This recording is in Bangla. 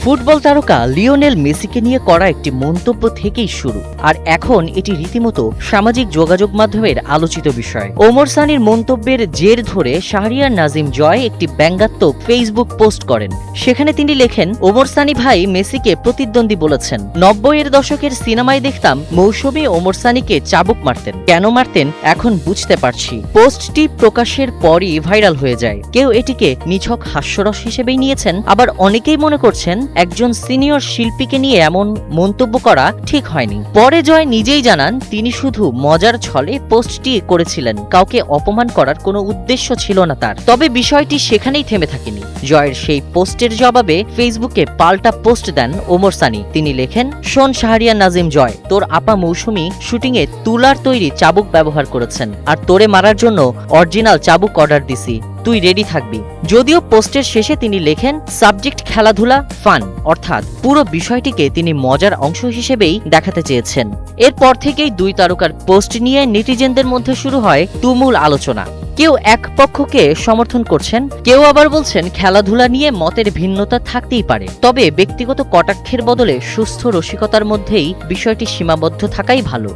ফুটবল তারকা লিওনেল মেসিকে নিয়ে করা একটি মন্তব্য থেকেই শুরু, আর এখন এটি রীতিমতো সামাজিক যোগাযোগ মাধ্যমের আলোচিত বিষয়। ওমর সানির মন্তব্যের জের ধরে শাহরিয়ার নাজিম জয় একটি ব্যঙ্গাত্মক ফেসবুক পোস্ট করেন। সেখানে তিনি লেখেন, ওমর সানি ভাই মেসিকে প্রতিদ্বন্দ্বী বলেছেন। 90-এর দশকের সিনেমায় দেখতাম মৌসুমী ওমর সানিকে চাবুক মারতেন, কেন মারতেন এখন বুঝতে পারছি। পোস্টটি প্রকাশের পরই ভাইরাল হয়ে যায়। কেউ এটিকে নিছক হাস্যরস হিসেবেই নিয়েছেন, আবার অনেকেই মনে করছেন একজন সিনিয়র শিল্পীকে নিয়ে এমন মন্তব্য করা ঠিক হয়নি। পরে জয় নিজেই জানান তিনি শুধু মজার ছলে পোস্টটি করেছিলেন, কাউকে অপমান করার কোনো উদ্দেশ্য ছিল না তার। তবে বিষয়টি সেখানেই থেমে থাকেনি। জয়ের সেই পোস্টের জবাবে ফেসবুকে পাল্টা পোস্ট দেন ওমর সানি। তিনি লেখেন, শোন শাহরিয়ার নাজিম জয়, তোর আপা মৌসুমী শুটিংয়ে তুলার তৈরি চাবুক ব্যবহার করেছেন, আর তোরে মারার জন্য অরিজিনাল চাবুক অর্ডার দিছি, তুই রেডি থাকবি। যদিও পোস্টের শেষে তিনি লেখেন, সাবজেক্ট খেলাধুলা ফান, অর্থাৎ পুরো বিষয়টিকে তিনি মজার অংশ হিসেবেই দেখাতে চেয়েছেন। এরপর থেকেই দুই তারকার পোস্ট নিয়ে নেটিজেনদের মধ্যে শুরু হয় তুমুল আলোচনা। কেউ এক পক্ষকে সমর্থন করছেন, কেউ আবার বলছেন খেলাধুলা নিয়ে মতের ভিন্নতা থাকতেই পারে, তবে ব্যক্তিগত কটাক্ষের বদলে সুস্থ রসিকতার মধ্যেই বিষয়টি সীমাবদ্ধ থাকাই ভালো।